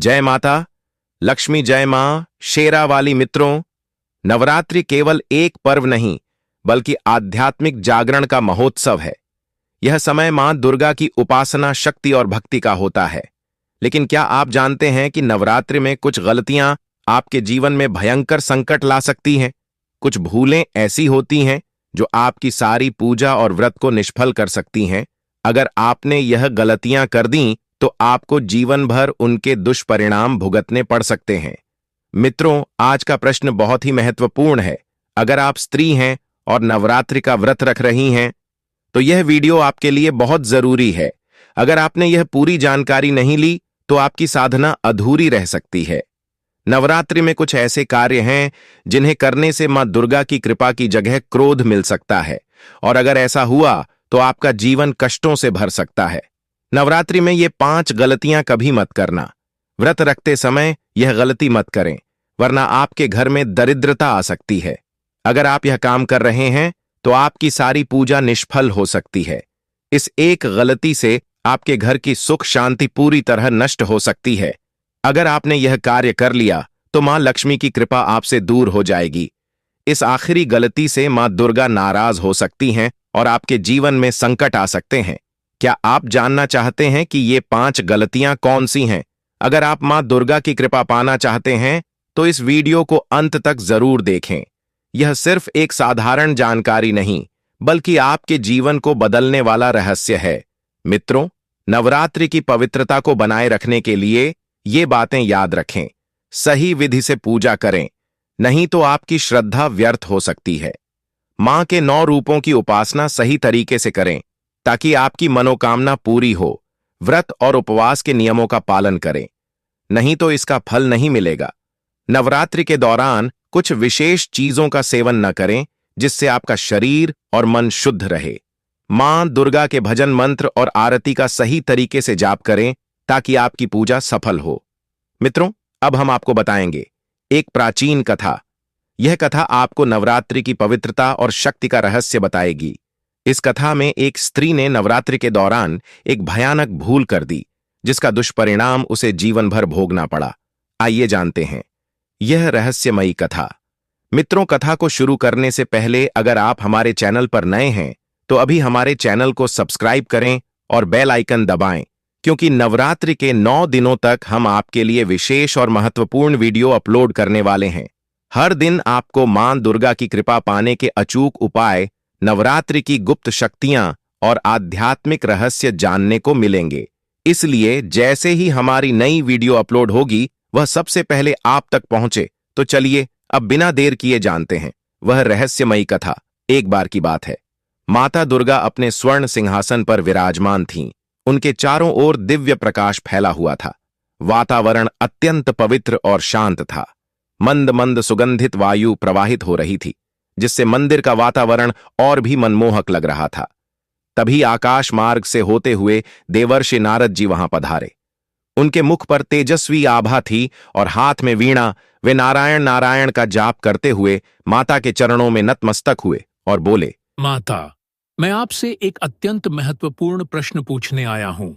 जय माता, लक्ष्मी जय मां, शेरा वाली मित्रों। नवरात्रि केवल एक पर्व नहीं, बल्कि आध्यात्मिक जागरण का महोत्सव है। यह समय मां दुर्गा की उपासना, शक्ति और भक्ति का होता है। लेकिन क्या आप जानते हैं कि नवरात्रि में कुछ गलतियां आपके जीवन में भयंकर संकट ला सकती हैं? कुछ भूलें ऐसी होती हैं जो आपकी सारी पूजा और व्रत को निष्फल कर सकती हैं। अगर आपने यह गलतियां कर दी तो आपको जीवन भर उनके दुष्परिणाम भुगतने पड़ सकते हैं। मित्रों, आज का प्रश्न बहुत ही महत्वपूर्ण है। अगर आप स्त्री हैं और नवरात्रि का व्रत रख रही हैं, तो यह वीडियो आपके लिए बहुत जरूरी है। अगर आपने यह पूरी जानकारी नहीं ली तो आपकी साधना अधूरी रह सकती है। नवरात्रि में कुछ ऐसे कार्य हैं जिन्हें करने से मां दुर्गा की कृपा की जगह क्रोध मिल सकता है, और अगर ऐसा हुआ तो आपका जीवन कष्टों से भर सकता है। नवरात्रि में ये 5 गलतियां कभी मत करना। व्रत रखते समय यह गलती मत करें, वरना आपके घर में दरिद्रता आ सकती है। अगर आप यह काम कर रहे हैं तो आपकी सारी पूजा निष्फल हो सकती है। इस एक गलती से आपके घर की सुख शांति पूरी तरह नष्ट हो सकती है। अगर आपने यह कार्य कर लिया तो मां लक्ष्मी की कृपा आपसे दूर हो जाएगी। इस आखिरी गलती से मां दुर्गा नाराज हो सकती हैं और आपके जीवन में संकट आ सकते हैं। क्या आप जानना चाहते हैं कि ये 5 गलतियां कौन सी हैं? अगर आप मां दुर्गा की कृपा पाना चाहते हैं तो इस वीडियो को अंत तक जरूर देखें। यह सिर्फ एक साधारण जानकारी नहीं, बल्कि आपके जीवन को बदलने वाला रहस्य है। मित्रों, नवरात्रि की पवित्रता को बनाए रखने के लिए ये बातें याद रखें। सही विधि से पूजा करें, नहीं तो आपकी श्रद्धा व्यर्थ हो सकती है। मां के 9 रूपों की उपासना सही तरीके से करें ताकि आपकी मनोकामना पूरी हो। व्रत और उपवास के नियमों का पालन करें, नहीं तो इसका फल नहीं मिलेगा। नवरात्रि के दौरान कुछ विशेष चीजों का सेवन न करें जिससे आपका शरीर और मन शुद्ध रहे। मां दुर्गा के भजन मंत्र और आरती का सही तरीके से जाप करें ताकि आपकी पूजा सफल हो। मित्रों, अब हम आपको बताएंगे एक प्राचीन कथा। यह कथा आपको नवरात्रि की पवित्रता और शक्ति का रहस्य बताएगी। इस कथा में एक स्त्री ने नवरात्रि के दौरान एक भयानक भूल कर दी, जिसका दुष्परिणाम उसे जीवन भर भोगना पड़ा। आइए जानते हैं यह रहस्यमयी कथा। मित्रों, कथा को शुरू करने से पहले अगर आप हमारे चैनल पर नए हैं तो अभी हमारे चैनल को सब्सक्राइब करें और बेल आइकन दबाएं, क्योंकि नवरात्रि के 9 दिनों तक हम आपके लिए विशेष और महत्वपूर्ण वीडियो अपलोड करने वाले हैं। हर दिन आपको मां दुर्गा की कृपा पाने के अचूक उपाय, नवरात्रि की गुप्त शक्तियां और आध्यात्मिक रहस्य जानने को मिलेंगे। इसलिए जैसे ही हमारी नई वीडियो अपलोड होगी वह सबसे पहले आप तक पहुंचे। तो चलिए अब बिना देर किए जानते हैं वह रहस्यमयी कथा। एक बार की बात है, माता दुर्गा अपने स्वर्ण सिंहासन पर विराजमान थीं। उनके चारों ओर दिव्य प्रकाश फैला हुआ था। वातावरण अत्यंत पवित्र और शांत था। मंद मंद सुगंधित वायु प्रवाहित हो रही थी, जिससे मंदिर का वातावरण और भी मनमोहक लग रहा था। तभी आकाश मार्ग से होते हुए देवर्षि नारद जी वहां पधारे। उनके मुख पर तेजस्वी आभा थी और हाथ में वीणा। वे नारायण नारायण का जाप करते हुए माता के चरणों में नतमस्तक हुए और बोले, माता, मैं आपसे एक अत्यंत महत्वपूर्ण प्रश्न पूछने आया हूं,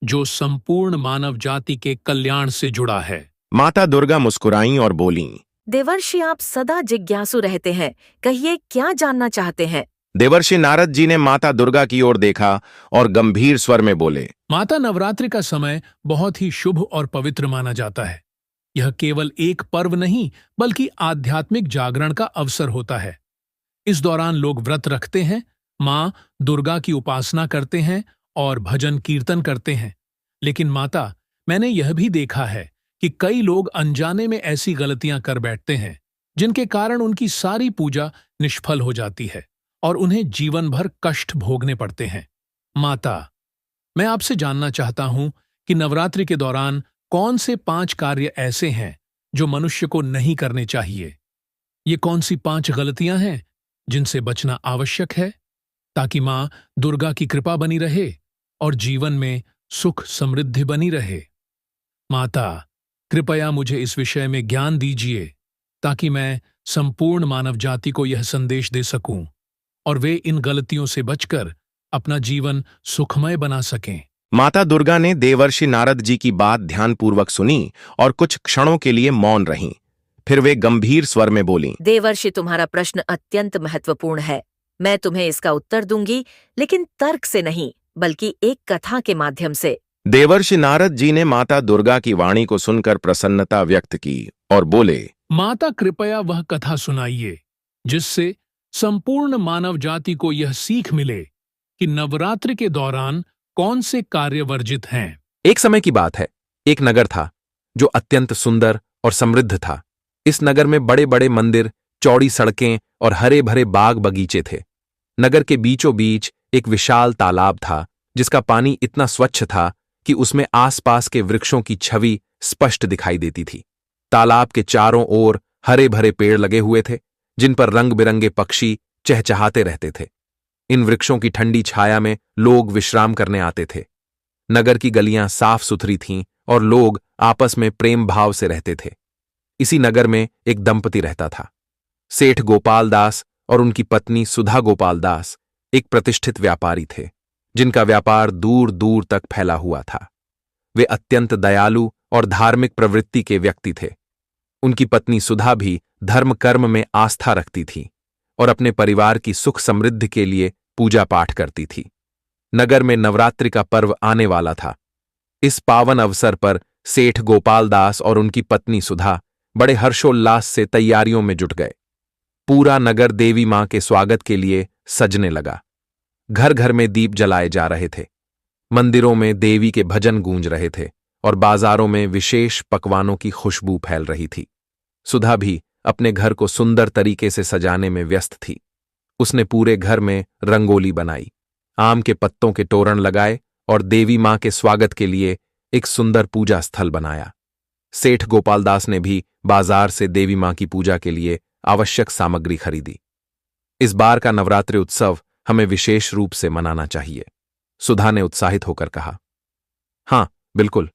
जो संपूर्ण मानव जाति के कल्याण से जुड़ा है। माता दुर्गा मुस्कुराईं और बोलीं, देवर्षि, आप सदा जिज्ञासु रहते हैं। कहिए, क्या जानना चाहते हैं? देवर्षि नारद जी ने माता दुर्गा की ओर देखा और गंभीर स्वर में बोले, माता, नवरात्रि का समय बहुत ही शुभ और पवित्र माना जाता है। यह केवल एक पर्व नहीं, बल्कि आध्यात्मिक जागरण का अवसर होता है। इस दौरान लोग व्रत रखते हैं, मां दुर्गा की उपासना करते हैं और भजन कीर्तन करते हैं। लेकिन माता, मैंने यह भी देखा है कि कई लोग अनजाने में ऐसी गलतियां कर बैठते हैं जिनके कारण उनकी सारी पूजा निष्फल हो जाती है और उन्हें जीवन भर कष्ट भोगने पड़ते हैं। माता, मैं आपसे जानना चाहता हूं कि नवरात्रि के दौरान कौन से 5 कार्य ऐसे हैं जो मनुष्य को नहीं करने चाहिए। ये कौन सी 5 गलतियां हैं जिनसे बचना आवश्यक है, ताकि मां दुर्गा की कृपा बनी रहे और जीवन में सुख समृद्धि बनी रहे। माता, कृपया मुझे इस विषय में ज्ञान दीजिए ताकि मैं संपूर्ण मानव जाति को यह संदेश दे सकूं और वे इन गलतियों से बचकर अपना जीवन सुखमय बना सकें। माता दुर्गा ने देवर्षि नारद जी की बात ध्यानपूर्वक सुनी और कुछ क्षणों के लिए मौन रहीं। फिर वे गंभीर स्वर में बोलीं, देवर्षि, तुम्हारा प्रश्न अत्यंत महत्वपूर्ण है। मैं तुम्हें इसका उत्तर दूंगी, लेकिन तर्क से नहीं, बल्कि एक कथा के माध्यम से। देवर्षि नारद जी ने माता दुर्गा की वाणी को सुनकर प्रसन्नता व्यक्त की और बोले, माता कृपया वह कथा सुनाइए जिससे संपूर्ण मानव जाति को यह सीख मिले कि नवरात्रि के दौरान कौन से कार्य वर्जित हैं। एक समय की बात है, एक नगर था जो अत्यंत सुंदर और समृद्ध था। इस नगर में बड़े बड़े मंदिर, चौड़ी सड़कें और हरे भरे बाग बगीचे थे। नगर के बीचों बीच एक विशाल तालाब था जिसका पानी इतना स्वच्छ था कि उसमें आसपास के वृक्षों की छवि स्पष्ट दिखाई देती थी। तालाब के चारों ओर हरे भरे पेड़ लगे हुए थे जिन पर रंग बिरंगे पक्षी चहचहाते रहते थे। इन वृक्षों की ठंडी छाया में लोग विश्राम करने आते थे। नगर की गलियां साफ सुथरी थीं और लोग आपस में प्रेम भाव से रहते थे। इसी नगर में एक दंपति रहता था। सेठ गोपाल दास और उनकी पत्नी सुधा गोपाल दास एक प्रतिष्ठित व्यापारी थे जिनका व्यापार दूर दूर तक फैला हुआ था। वे अत्यंत दयालु और धार्मिक प्रवृत्ति के व्यक्ति थे। उनकी पत्नी सुधा भी धर्म कर्म में आस्था रखती थी और अपने परिवार की सुख समृद्धि के लिए पूजा पाठ करती थी। नगर में नवरात्रि का पर्व आने वाला था। इस पावन अवसर पर सेठ गोपाल दास और उनकी पत्नी सुधा बड़े हर्षोल्लास से तैयारियों में जुट गए। पूरा नगर देवी मां के स्वागत के लिए सजने लगा। घर घर में दीप जलाए जा रहे थे। मंदिरों में देवी के भजन गूंज रहे थे और बाजारों में विशेष पकवानों की खुशबू फैल रही थी। सुधा भी अपने घर को सुंदर तरीके से सजाने में व्यस्त थी। उसने पूरे घर में रंगोली बनाई, आम के पत्तों के तोरण लगाए और देवी मां के स्वागत के लिए एक सुंदर पूजा स्थल बनाया। सेठ गोपालदास ने भी बाजार से देवी मां की पूजा के लिए आवश्यक सामग्री खरीदी। इस बार का नवरात्रि उत्सव हमें विशेष रूप से मनाना चाहिए, सुधा ने उत्साहित होकर कहा। हां, बिल्कुल।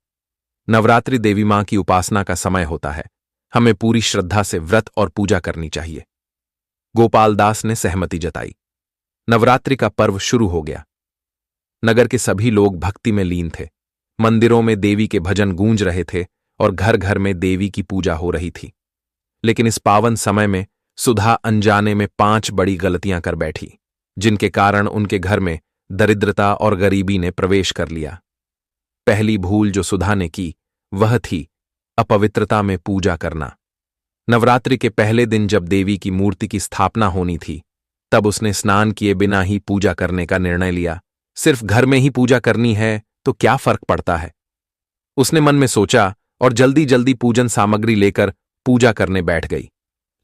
नवरात्रि देवी मां की उपासना का समय होता है। हमें पूरी श्रद्धा से व्रत और पूजा करनी चाहिए। गोपालदास ने सहमति जताई। नवरात्रि का पर्व शुरू हो गया। नगर के सभी लोग भक्ति में लीन थे। मंदिरों में देवी के भजन गूंज रहे थे और घर घर में देवी की पूजा हो रही थी। लेकिन इस पावन समय में सुधा अनजाने में 5 बड़ी गलतियां कर बैठी, जिनके कारण उनके घर में दरिद्रता और गरीबी ने प्रवेश कर लिया। पहली भूल जो सुधा ने की वह थी अपवित्रता में पूजा करना। नवरात्रि के पहले दिन जब देवी की मूर्ति की स्थापना होनी थी, तब उसने स्नान किए बिना ही पूजा करने का निर्णय लिया। सिर्फ घर में ही पूजा करनी है तो क्या फर्क पड़ता है, उसने मन में सोचा और जल्दी जल्दी पूजन सामग्री लेकर पूजा करने बैठ गई।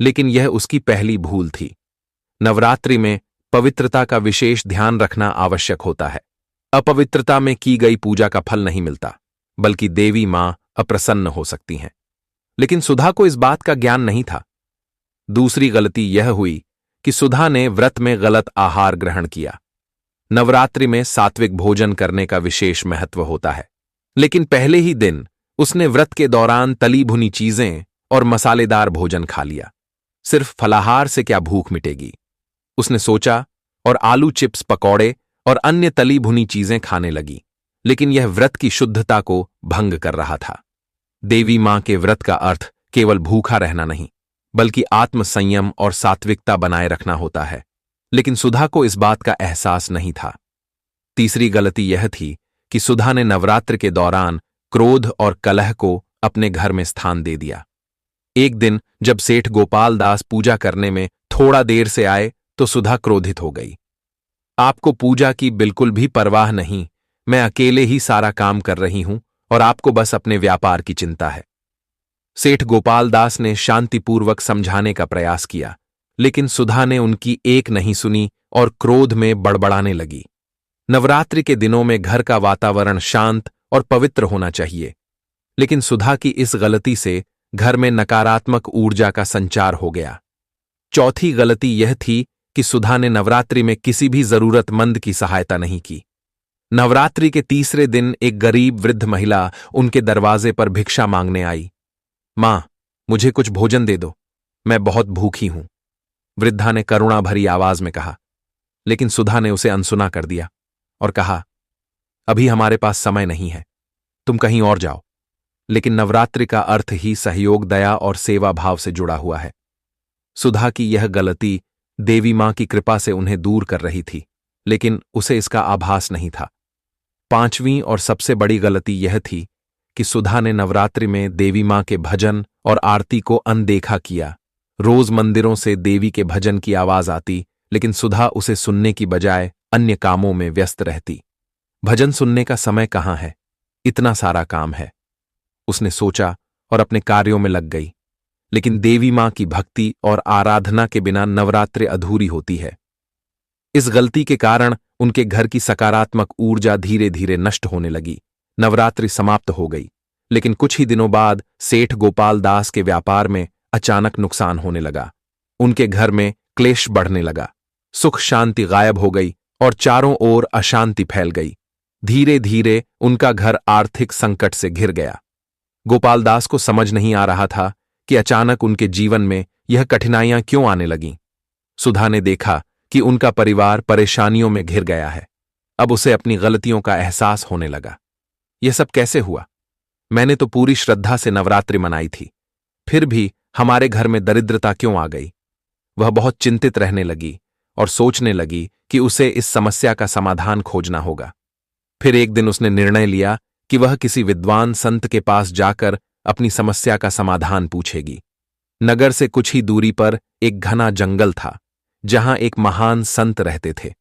लेकिन यह उसकी पहली भूल थी। नवरात्रि में पवित्रता का विशेष ध्यान रखना आवश्यक होता है। अपवित्रता में की गई पूजा का फल नहीं मिलता, बल्कि देवी मां अप्रसन्न हो सकती हैं। लेकिन सुधा को इस बात का ज्ञान नहीं था। दूसरी गलती यह हुई कि सुधा ने व्रत में गलत आहार ग्रहण किया। नवरात्रि में सात्विक भोजन करने का विशेष महत्व होता है, लेकिन पहले ही दिन उसने व्रत के दौरान तली भुनी चीजें और मसालेदार भोजन खा लिया। सिर्फ फलाहार से क्या भूख मिटेगी, उसने सोचा, और आलू चिप्स, पकौड़े और अन्य तली भुनी चीजें खाने लगी। लेकिन यह व्रत की शुद्धता को भंग कर रहा था। देवी मां के व्रत का अर्थ केवल भूखा रहना नहीं, बल्कि आत्म संयम और सात्विकता बनाए रखना होता है। लेकिन सुधा को इस बात का एहसास नहीं था। तीसरी गलती यह थी कि सुधा ने नवरात्र के दौरान क्रोध और कलह को अपने घर में स्थान दे दिया। एक दिन जब सेठ गोपाल दास पूजा करने में थोड़ा देर से आए तो सुधा क्रोधित हो गई। आपको पूजा की बिल्कुल भी परवाह नहीं, मैं अकेले ही सारा काम कर रही हूं और आपको बस अपने व्यापार की चिंता है। सेठ गोपाल दास ने शांतिपूर्वक समझाने का प्रयास किया, लेकिन सुधा ने उनकी एक नहीं सुनी और क्रोध में बड़बड़ाने लगी। नवरात्रि के दिनों में घर का वातावरण शांत और पवित्र होना चाहिए, लेकिन सुधा की इस गलती से घर में नकारात्मक ऊर्जा का संचार हो गया। चौथी गलती यह थी कि सुधा ने नवरात्रि में किसी भी जरूरतमंद की सहायता नहीं की। नवरात्रि के तीसरे दिन एक गरीब वृद्ध महिला उनके दरवाजे पर भिक्षा मांगने आई। मां, मुझे कुछ भोजन दे दो, मैं बहुत भूखी हूं, वृद्धा ने करुणा भरी आवाज में कहा। लेकिन सुधा ने उसे अनसुना कर दिया और कहा, अभी हमारे पास समय नहीं है, तुम कहीं और जाओ। लेकिन नवरात्रि का अर्थ ही सहयोग, दया और सेवा भाव से जुड़ा हुआ है। सुधा की यह गलती देवी मां की कृपा से उन्हें दूर कर रही थी, लेकिन उसे इसका आभास नहीं था। पांचवीं और सबसे बड़ी गलती यह थी कि सुधा ने नवरात्रि में देवी मां के भजन और आरती को अनदेखा किया। रोज मंदिरों से देवी के भजन की आवाज आती, लेकिन सुधा उसे सुनने की बजाय अन्य कामों में व्यस्त रहती। भजन सुनने का समय कहाँ है, इतना सारा काम है, उसने सोचा और अपने कार्यों में लग गई। लेकिन देवी मां की भक्ति और आराधना के बिना नवरात्रि अधूरी होती है। इस गलती के कारण उनके घर की सकारात्मक ऊर्जा धीरे धीरे नष्ट होने लगी। नवरात्रि समाप्त हो गई, लेकिन कुछ ही दिनों बाद सेठ गोपाल दास के व्यापार में अचानक नुकसान होने लगा। उनके घर में क्लेश बढ़ने लगा, सुख शांति गायब हो गई और चारों ओर अशांति फैल गई। धीरे धीरे उनका घर आर्थिक संकट से घिर गया। गोपाल दास को समझ नहीं आ रहा था कि अचानक उनके जीवन में यह कठिनाइयां क्यों आने लगीं। सुधा ने देखा कि उनका परिवार परेशानियों में घिर गया है। अब उसे अपनी गलतियों का एहसास होने लगा। यह सब कैसे हुआ? मैंने तो पूरी श्रद्धा से नवरात्रि मनाई थी, फिर भी हमारे घर में दरिद्रता क्यों आ गई? वह बहुत चिंतित रहने लगी और सोचने लगी कि उसे इस समस्या का समाधान खोजना होगा। फिर एक दिन उसने निर्णय लिया कि वह किसी विद्वान संत के पास जाकर अपनी समस्या का समाधान पूछेगी। नगर से कुछ ही दूरी पर एक घना जंगल था, जहां एक महान संत रहते थे।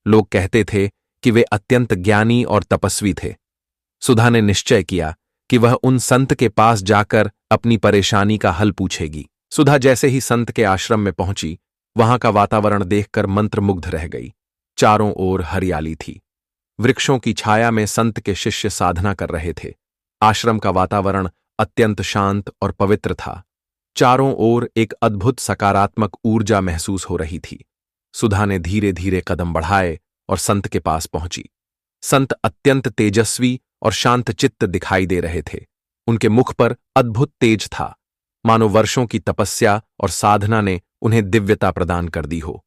लोग कहते थे कि वे अत्यंत ज्ञानी और तपस्वी थे। सुधा ने निश्चय किया कि वह उन संत के पास जाकर अपनी परेशानी का हल पूछेगी। सुधा जैसे ही संत के आश्रम में पहुंची, वहां का वातावरण देखकर मंत्रमुग्ध रह गई। चारों ओर हरियाली थी। वृक्षों की छाया में संत के शिष्य साधना कर रहे थे। आश्रम का वातावरण अत्यंत शांत और पवित्र था। चारों ओर एक अद्भुत सकारात्मक ऊर्जा महसूस हो रही थी। सुधा ने धीरे धीरे कदम बढ़ाए और संत के पास पहुंची। संत अत्यंत तेजस्वी और शांतचित्त दिखाई दे रहे थे। उनके मुख पर अद्भुत तेज था, मानो वर्षों की तपस्या और साधना ने उन्हें दिव्यता प्रदान कर दी हो।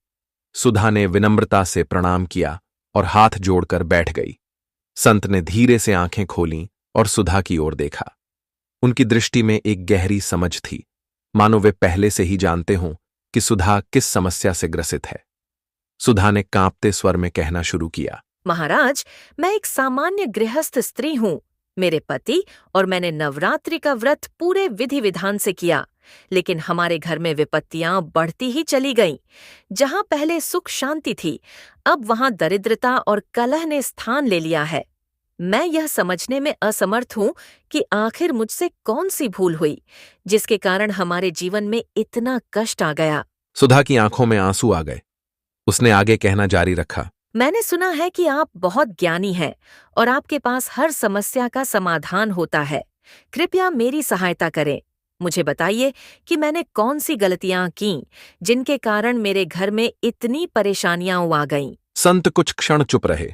सुधा ने विनम्रता से प्रणाम किया और हाथ जोड़कर बैठ गई। संत ने धीरे से आंखें खोलीं और सुधा की ओर देखा। उनकी दृष्टि में एक गहरी समझ थी, मानो वे पहले से ही जानते हों कि सुधा किस समस्या से ग्रसित है। सुधा ने कांपते स्वर में कहना शुरू किया, महाराज, मैं एक सामान्य गृहस्थ स्त्री हूँ। मेरे पति और मैंने नवरात्रि का व्रत पूरे विधि विधान से किया, लेकिन हमारे घर में विपत्तियां बढ़ती ही चली गईं। जहां पहले सुख शांति थी, अब वहां दरिद्रता और कलह ने स्थान ले लिया है। मैं यह समझने में असमर्थ हूँ कि आखिर मुझसे कौन सी भूल हुई, जिसके कारण हमारे जीवन में इतना कष्ट आ गया। सुधा की आंखों में आंसू आ गए। उसने आगे कहना जारी रखा, मैंने सुना है कि आप बहुत ज्ञानी हैं और आपके पास हर समस्या का समाधान होता है। कृपया मेरी सहायता करें। मुझे बताइए कि मैंने कौन सी गलतियां की जिनके कारण मेरे घर में इतनी परेशानियां आ गईं। संत कुछ क्षण चुप रहे,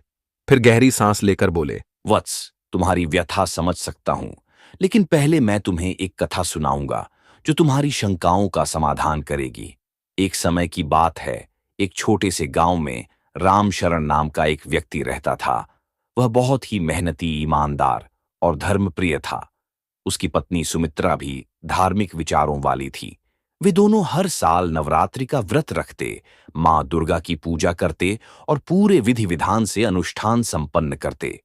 फिर गहरी सांस लेकर बोले, वत्स, तुम्हारी व्यथा समझ सकता हूं, लेकिन पहले मैं तुम्हें एक कथा सुनाऊंगा जो तुम्हारी शंकाओं का समाधान करेगी। एक समय की बात है, एक छोटे से गांव में राम शरण नाम का एक व्यक्ति रहता था। वह बहुत ही मेहनती, ईमानदार और धर्मप्रिय था। उसकी पत्नी सुमित्रा भी धार्मिक विचारों वाली थी। वे दोनों हर साल नवरात्रि का व्रत रखते, मां दुर्गा की पूजा करते और पूरे विधि विधान से अनुष्ठान संपन्न करते।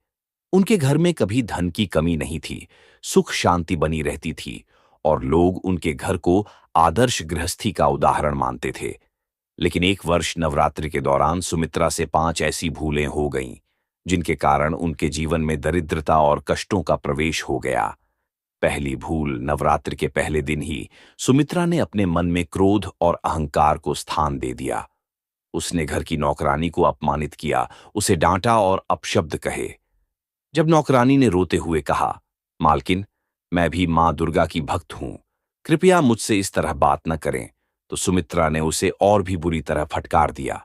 उनके घर में कभी धन की कमी नहीं थी, सुख शांति बनी रहती थी और लोग उनके घर को आदर्श गृहस्थी का उदाहरण मानते थे। लेकिन एक वर्ष नवरात्रि के दौरान सुमित्रा से 5 ऐसी भूलें हो गईं, जिनके कारण उनके जीवन में दरिद्रता और कष्टों का प्रवेश हो गया। पहली भूल, नवरात्रि के पहले दिन ही सुमित्रा ने अपने मन में क्रोध और अहंकार को स्थान दे दिया। उसने घर की नौकरानी को अपमानित किया, उसे डांटा और अपशब्द कहे। जब नौकरानी ने रोते हुए कहा, मालकिन, मैं भी मां दुर्गा की भक्त हूं, कृपया मुझसे इस तरह बात न करें, तो सुमित्रा ने उसे और भी बुरी तरह फटकार दिया।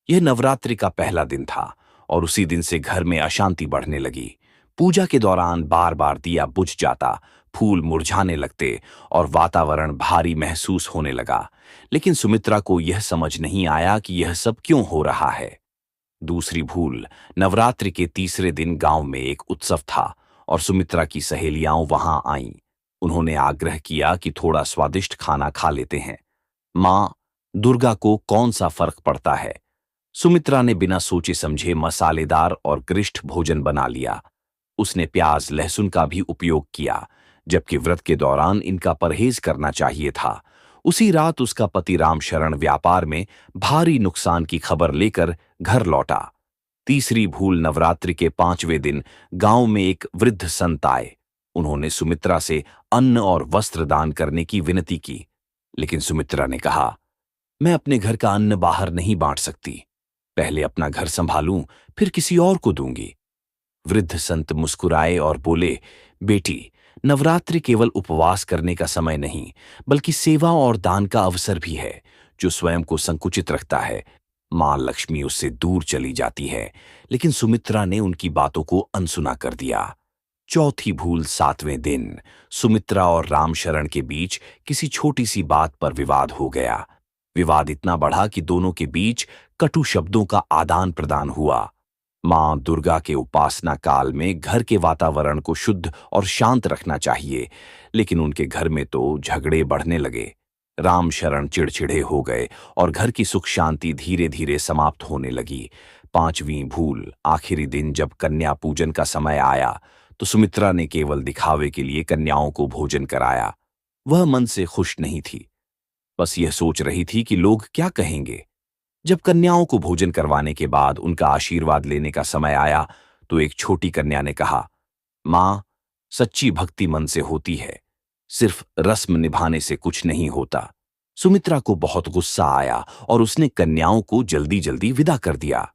यह नवरात्रि का पहला दिन था और उसी दिन से घर में अशांति बढ़ने लगी। पूजा के दौरान बार बार दिया बुझ जाता, फूल मुरझाने लगते और वातावरण भारी महसूस होने लगा। लेकिन सुमित्रा को यह समझ नहीं आया कि यह सब क्यों हो रहा है। दूसरी भूल, नवरात्रि के तीसरे दिन गांव में एक उत्सव था और सुमित्रा की सहेलियां वहां आईं। उन्होंने आग्रह किया कि थोड़ा स्वादिष्ट खाना खा लेते हैं। मां दुर्गा को कौन सा फर्क पड़ता है। सुमित्रा ने बिना सोचे समझे मसालेदार और गरिष्ठ भोजन बना लिया। उसने प्याज लहसुन का भी उपयोग किया, जबकि व्रत के दौरान इनका परहेज करना चाहिए था। उसी रात उसका पति रामशरण व्यापार में भारी नुकसान की खबर लेकर घर लौटा। तीसरी भूल, नवरात्रि के 5वें दिन गांव में एक वृद्ध संत आए। उन्होंने सुमित्रा से अन्न और वस्त्र दान करने की विनती की, लेकिन सुमित्रा ने कहा, मैं अपने घर का अन्न बाहर नहीं बांट सकती। पहले अपना घर संभालूं, फिर किसी और को दूंगी। वृद्ध संत मुस्कुराए और बोले, बेटी, नवरात्रि केवल उपवास करने का समय नहीं, बल्कि सेवा और दान का अवसर भी है। जो स्वयं को संकुचित रखता है, मां लक्ष्मी उससे दूर चली जाती है। लेकिन सुमित्रा ने उनकी बातों को अनसुना कर दिया। चौथी भूल, 7वें दिन सुमित्रा और रामशरण के बीच किसी छोटी सी बात पर विवाद हो गया। विवाद इतना बढ़ा कि दोनों के बीच कटु शब्दों का आदान प्रदान हुआ। मां दुर्गा के उपासना काल में घर के वातावरण को शुद्ध और शांत रखना चाहिए, लेकिन उनके घर में तो झगड़े बढ़ने लगे। रामशरण चिड़चिड़े हो गए और घर की सुख शांति धीरे धीरे समाप्त होने लगी। 5वीं भूल, आखिरी दिन जब कन्या पूजन का समय आया तो सुमित्रा ने केवल दिखावे के लिए कन्याओं को भोजन कराया। वह मन से खुश नहीं थी, बस यह सोच रही थी कि लोग क्या कहेंगे। जब कन्याओं को भोजन करवाने के बाद उनका आशीर्वाद लेने का समय आया तो एक छोटी कन्या ने कहा, मां, सच्ची भक्ति मन से होती है, सिर्फ रस्म निभाने से कुछ नहीं होता। सुमित्रा को बहुत गुस्सा आया और उसने कन्याओं को जल्दी जल्दी विदा कर दिया।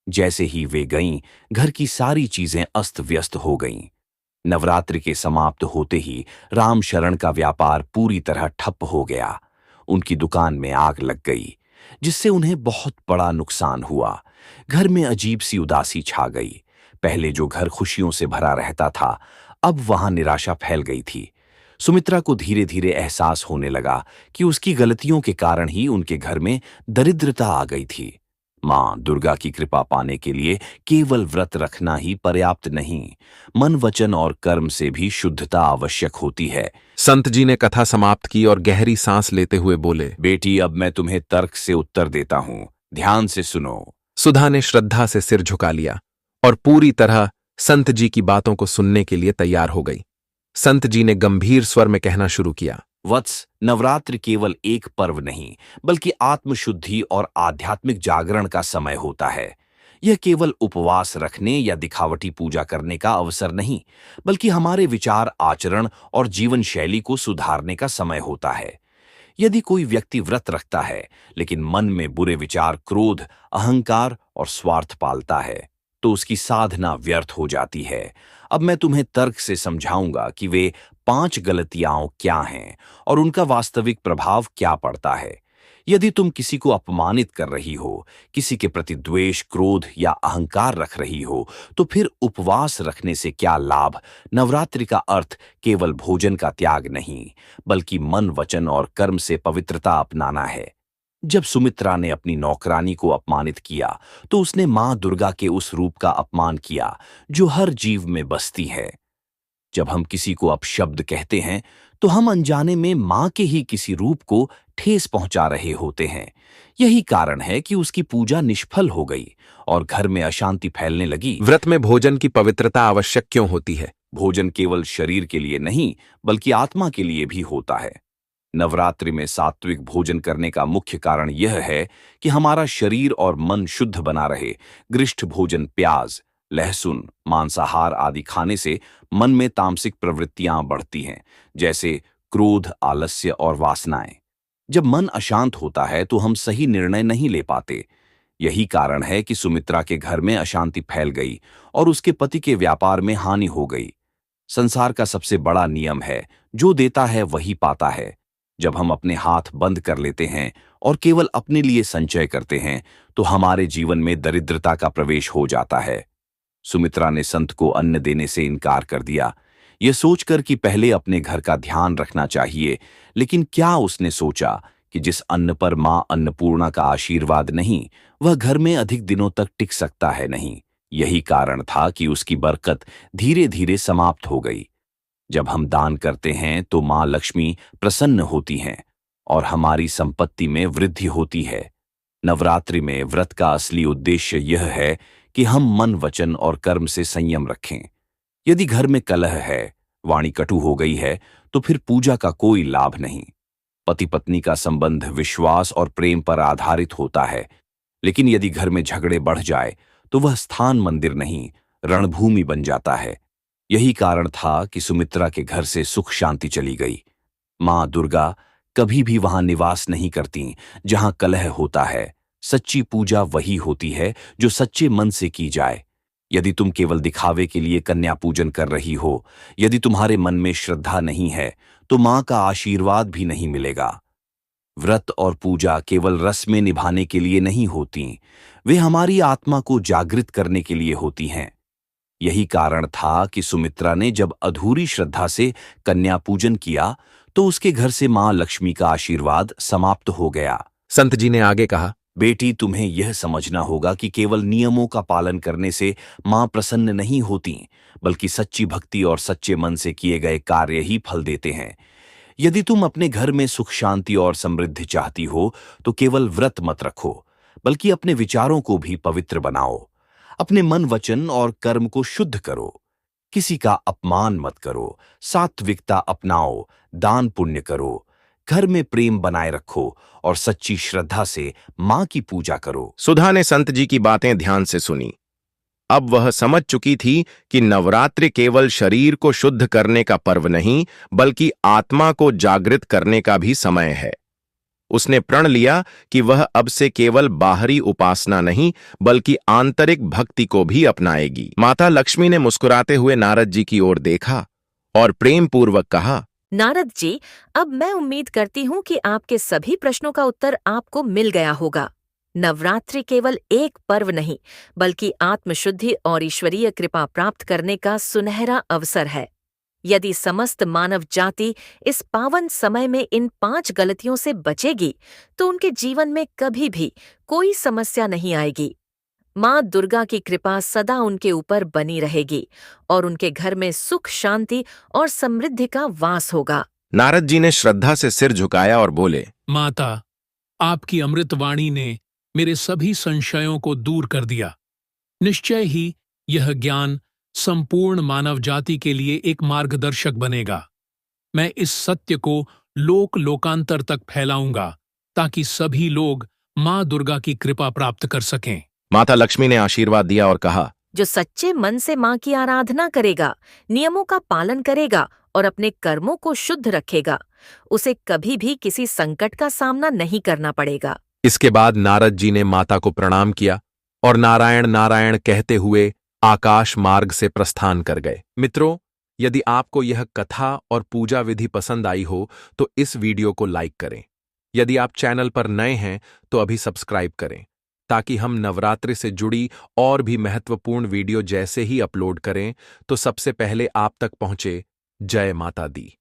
जैसे ही वे गईं, घर की सारी चीजें अस्त व्यस्त हो गईं। नवरात्रि के समाप्त होते ही रामशरण का व्यापार पूरी तरह ठप हो गया। उनकी दुकान में आग लग गई, जिससे उन्हें बहुत बड़ा नुकसान हुआ। घर में अजीब सी उदासी छा गई। पहले जो घर खुशियों से भरा रहता था, अब वहां निराशा फैल गई थी। सुमित्रा को धीरे धीरे एहसास होने लगा कि उसकी गलतियों के कारण ही उनके घर में दरिद्रता आ गई थी। मां दुर्गा की कृपा पाने के लिए केवल व्रत रखना ही पर्याप्त नहीं, मन, वचन और कर्म से भी शुद्धता आवश्यक होती है। संत जी ने कथा समाप्त की और गहरी सांस लेते हुए बोले, बेटी, अब मैं तुम्हें तर्क से उत्तर देता हूं, ध्यान से सुनो। सुधा ने श्रद्धा से सिर झुका लिया और पूरी तरह संत जी की बातों को सुनने के लिए तैयार हो गई। संत जी ने गंभीर स्वर में कहना शुरू किया, वत्स, नवरात्रि केवल एक पर्व नहीं, बल्कि आत्मशुद्धि और आध्यात्मिक जागरण का समय होता है। यह केवल उपवास रखने या दिखावटी पूजा करने का अवसर नहीं, बल्कि हमारे विचार, आचरण और जीवन शैली को सुधारने का समय होता है। यदि कोई व्यक्ति व्रत रखता है, लेकिन मन में बुरे विचार, क्रोध, अहंकार और स्वार्थ पालता है, तो उसकी साधना व्यर्थ हो जाती है। अब मैं तुम्हें तर्क से समझाऊंगा कि वे 5 गलतियां क्या हैं और उनका वास्तविक प्रभाव क्या पड़ता है। यदि तुम किसी को अपमानित कर रही हो, किसी के प्रति द्वेष, क्रोध या अहंकार रख रही हो, तो फिर उपवास रखने से क्या लाभ। नवरात्रि का अर्थ केवल भोजन का त्याग नहीं, बल्कि मन, वचन और कर्म से पवित्रता अपनाना है। जब सुमित्रा ने अपनी नौकरानी को अपमानित किया, तो उसने मां दुर्गा के उस रूप का अपमान किया जो हर जीव में बसती है। जब हम किसी को अपशब्द कहते हैं, तो हम अनजाने में मां के ही किसी रूप को ठेस पहुंचा रहे होते हैं। यही कारण है कि उसकी पूजा निष्फल हो गई और घर में अशांति फैलने लगी। व्रत में भोजन की पवित्रता आवश्यक क्यों होती है? भोजन केवल शरीर के लिए नहीं, बल्कि आत्मा के लिए भी होता है। नवरात्रि में सात्विक भोजन करने का मुख्य कारण यह है कि हमारा शरीर और मन शुद्ध बना रहे। गरिष्ठ भोजन, प्याज, लहसुन, मांसाहार आदि खाने से मन में तामसिक प्रवृत्तियां बढ़ती हैं, जैसे क्रोध, आलस्य और वासनाएं। जब मन अशांत होता है तो हम सही निर्णय नहीं ले पाते। यही कारण है कि सुमित्रा के घर में अशांति फैल गई और उसके पति के व्यापार में हानि हो गई। संसार का सबसे बड़ा नियम है, जो देता है वही पाता है। जब हम अपने हाथ बंद कर लेते हैं और केवल अपने लिए संचय करते हैं, तो हमारे जीवन में दरिद्रता का प्रवेश हो जाता है। सुमित्रा ने संत को अन्न देने से इनकार कर दिया, यह सोचकर कि पहले अपने घर का ध्यान रखना चाहिए। लेकिन क्या उसने सोचा कि जिस अन्न पर मां अन्नपूर्णा का आशीर्वाद नहीं, वह घर में अधिक दिनों तक टिक सकता है नहीं। यही कारण था कि उसकी बरकत धीरे धीरे समाप्त हो गई। जब हम दान करते हैं तो मां लक्ष्मी प्रसन्न होती हैं और हमारी संपत्ति में वृद्धि होती है। नवरात्रि में व्रत का असली उद्देश्य यह है कि हम मन, वचन और कर्म से संयम रखें। यदि घर में कलह है, वाणी कटु हो गई है, तो फिर पूजा का कोई लाभ नहीं। पति पत्नी का संबंध विश्वास और प्रेम पर आधारित होता है, लेकिन यदि घर में झगड़े बढ़ जाए तो वह स्थान मंदिर नहीं, रणभूमि बन जाता है। यही कारण था कि सुमित्रा के घर से सुख शांति चली गई। मां दुर्गा कभी भी वहां निवास नहीं करती जहां कलह होता है। सच्ची पूजा वही होती है जो सच्चे मन से की जाए। यदि तुम केवल दिखावे के लिए कन्या पूजन कर रही हो, यदि तुम्हारे मन में श्रद्धा नहीं है, तो मां का आशीर्वाद भी नहीं मिलेगा। व्रत और पूजा केवल रस्में निभाने के लिए नहीं होती, वे हमारी आत्मा को जागृत करने के लिए होती हैं। यही कारण था कि सुमित्रा ने जब अधूरी श्रद्धा से कन्या पूजन किया तो उसके घर से मां लक्ष्मी का आशीर्वाद समाप्त हो गया। संत जी ने आगे कहा, बेटी, तुम्हें यह समझना होगा कि केवल नियमों का पालन करने से मां प्रसन्न नहीं होती, बल्कि सच्ची भक्ति और सच्चे मन से किए गए कार्य ही फल देते हैं। यदि तुम अपने घर में सुख, शांति और समृद्धि चाहती हो तो केवल व्रत मत रखो, बल्कि अपने विचारों को भी पवित्र बनाओ। अपने मन, वचन और कर्म को शुद्ध करो। किसी का अपमान मत करो, सात्विकता अपनाओ, दान पुण्य करो, घर में प्रेम बनाए रखो और सच्ची श्रद्धा से मां की पूजा करो। सुधा ने संत जी की बातें ध्यान से सुनी। अब वह समझ चुकी थी कि नवरात्रि केवल शरीर को शुद्ध करने का पर्व नहीं, बल्कि आत्मा को जागृत करने का भी समय है। उसने प्रण लिया कि वह अब से केवल बाहरी उपासना नहीं, बल्कि आंतरिक भक्ति को भी अपनाएगी। माता लक्ष्मी ने मुस्कुराते हुए नारद जी की ओर देखा और प्रेम पूर्वक कहा, नारद जी, अब मैं उम्मीद करती हूँ कि आपके सभी प्रश्नों का उत्तर आपको मिल गया होगा। नवरात्रि केवल एक पर्व नहीं, बल्कि आत्मशुद्धि और ईश्वरीय कृपा प्राप्त करने का सुनहरा अवसर है। यदि समस्त मानव जाति इस पावन समय में इन 5 गलतियों से बचेगी, तो उनके जीवन में कभी भी कोई समस्या नहीं आएगी। मां दुर्गा की कृपा सदा उनके ऊपर बनी रहेगी और उनके घर में सुख, शांति और समृद्धि का वास होगा। नारद जी ने श्रद्धा से सिर झुकाया और बोले, माता, आपकी अमृत वाणी ने मेरे सभी संशयों को दूर कर दिया। निश्चय ही यह ज्ञान संपूर्ण मानव जाति के लिए एक मार्गदर्शक बनेगा। मैं इस सत्य को लोक लोकांतर तक फैलाऊंगा ताकि सभी लोग मां दुर्गा की कृपा प्राप्त कर सकें। माता लक्ष्मी ने आशीर्वाद दिया और कहा, जो सच्चे मन से मां की आराधना करेगा, नियमों का पालन करेगा और अपने कर्मों को शुद्ध रखेगा, उसे कभी भी किसी संकट का सामना नहीं करना पड़ेगा। इसके बाद नारद जी ने माता को प्रणाम किया और नारायण नारायण कहते हुए आकाश मार्ग से प्रस्थान कर गए। मित्रों, यदि आपको यह कथा और पूजा विधि पसंद आई हो तो इस वीडियो को लाइक करें। यदि आप चैनल पर नए हैं तो अभी सब्सक्राइब करें, ताकि हम नवरात्रि से जुड़ी और भी महत्वपूर्ण वीडियो जैसे ही अपलोड करें तो सबसे पहले आप तक पहुंचे। जय माता दी।